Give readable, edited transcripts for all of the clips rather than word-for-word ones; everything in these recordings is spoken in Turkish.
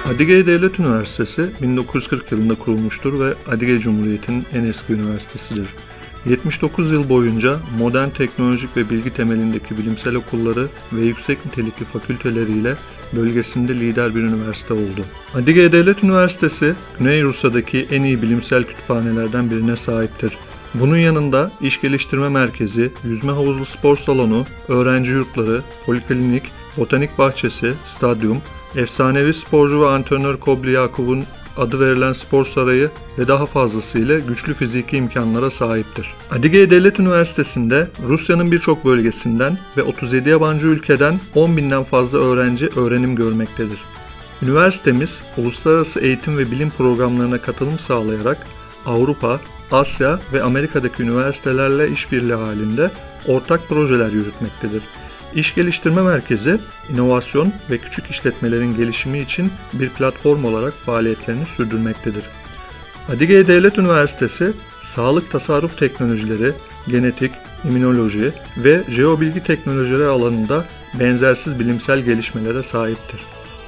Adıge'ye Devlet Üniversitesi 1940 yılında kurulmuştur ve Adıge Cumhuriyeti'nin en eski üniversitesidir. 79 yıl boyunca modern teknolojik ve bilgi temelindeki bilimsel okulları ve yüksek nitelikli fakülteleriyle bölgesinde lider bir üniversite oldu. Adıge Devlet Üniversitesi, Güney Rusya'daki en iyi bilimsel kütüphanelerden birine sahiptir. Bunun yanında iş geliştirme merkezi, yüzme havuzlu spor salonu, öğrenci yurtları, poliklinik, botanik bahçesi, stadyum, efsanevi sporcu ve antrenör Kobliakov'un adı verilen spor sarayı ve daha fazlasıyla güçlü fiziki imkanlara sahiptir. Adıge Devlet Üniversitesi'nde Rusya'nın birçok bölgesinden ve 37 yabancı ülkeden 10.000'den fazla öğrenci öğrenim görmektedir. Üniversitemiz, uluslararası eğitim ve bilim programlarına katılım sağlayarak Avrupa, Asya ve Amerika'daki üniversitelerle işbirliği halinde ortak projeler yürütmektedir. İş Geliştirme Merkezi, inovasyon ve küçük işletmelerin gelişimi için bir platform olarak faaliyetlerini sürdürmektedir. Adıge Devlet Üniversitesi, sağlık tasarruf teknolojileri, genetik, immünoloji ve jeobilgi teknolojileri alanında benzersiz bilimsel gelişmelere sahiptir.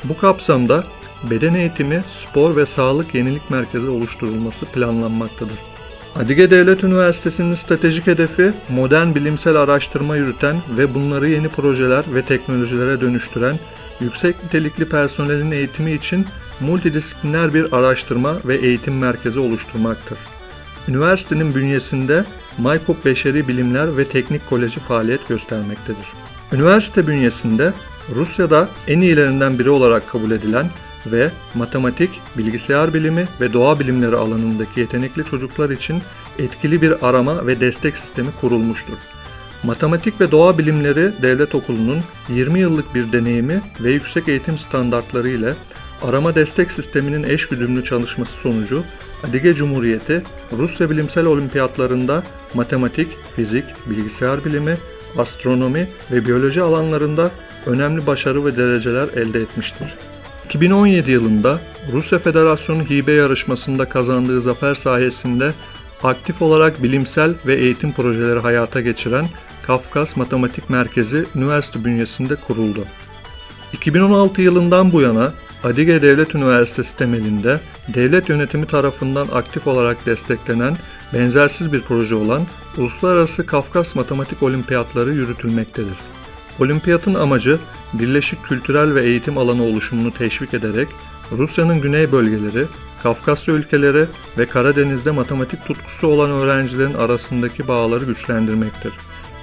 Bu kapsamda beden eğitimi, spor ve sağlık yenilik merkezi oluşturulması planlanmaktadır. Adıge Devlet Üniversitesi'nin stratejik hedefi, modern bilimsel araştırma yürüten ve bunları yeni projeler ve teknolojilere dönüştüren, yüksek nitelikli personelin eğitimi için multidisipliner bir araştırma ve eğitim merkezi oluşturmaktır. Üniversitenin bünyesinde Maykop Beşeri Bilimler ve Teknik Koleji faaliyet göstermektedir. Üniversite bünyesinde Rusya'da en iyilerinden biri olarak kabul edilen ve matematik, bilgisayar bilimi ve doğa bilimleri alanındaki yetenekli çocuklar için etkili bir arama ve destek sistemi kurulmuştur. Matematik ve Doğa Bilimleri Devlet Okulu'nun 20 yıllık bir deneyimi ve yüksek eğitim standartları ile arama destek sisteminin eşgüdümlü çalışması sonucu Adıge Cumhuriyeti, Rusya bilimsel olimpiyatlarında matematik, fizik, bilgisayar bilimi, astronomi ve biyoloji alanlarında önemli başarı ve dereceler elde etmiştir. 2017 yılında Rusya Federasyonu hibe yarışmasında kazandığı zafer sayesinde aktif olarak bilimsel ve eğitim projeleri hayata geçiren Kafkas Matematik Merkezi üniversite bünyesinde kuruldu. 2016 yılından bu yana Adıge Devlet Üniversitesi temelinde devlet yönetimi tarafından aktif olarak desteklenen benzersiz bir proje olan Uluslararası Kafkas Matematik Olimpiyatları yürütülmektedir. Olimpiyatın amacı, birleşik kültürel ve eğitim alanı oluşumunu teşvik ederek Rusya'nın güney bölgeleri, Kafkasya ülkeleri ve Karadeniz'de matematik tutkusu olan öğrencilerin arasındaki bağları güçlendirmektir.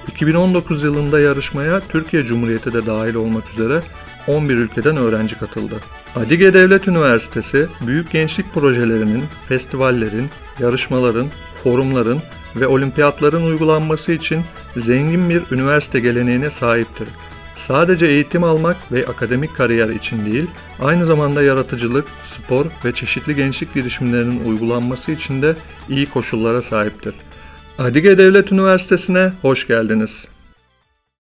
2019 yılında yarışmaya Türkiye Cumhuriyeti de dahil olmak üzere 11 ülkeden öğrenci katıldı. Adıge Devlet Üniversitesi, büyük gençlik projelerinin, festivallerin, yarışmaların, forumların ve olimpiyatların uygulanması için zengin bir üniversite geleneğine sahiptir. Sadece eğitim almak ve akademik kariyer için değil, aynı zamanda yaratıcılık, spor ve çeşitli gençlik girişimlerinin uygulanması için de iyi koşullara sahiptir. Adıge Devlet Üniversitesi'ne hoş geldiniz.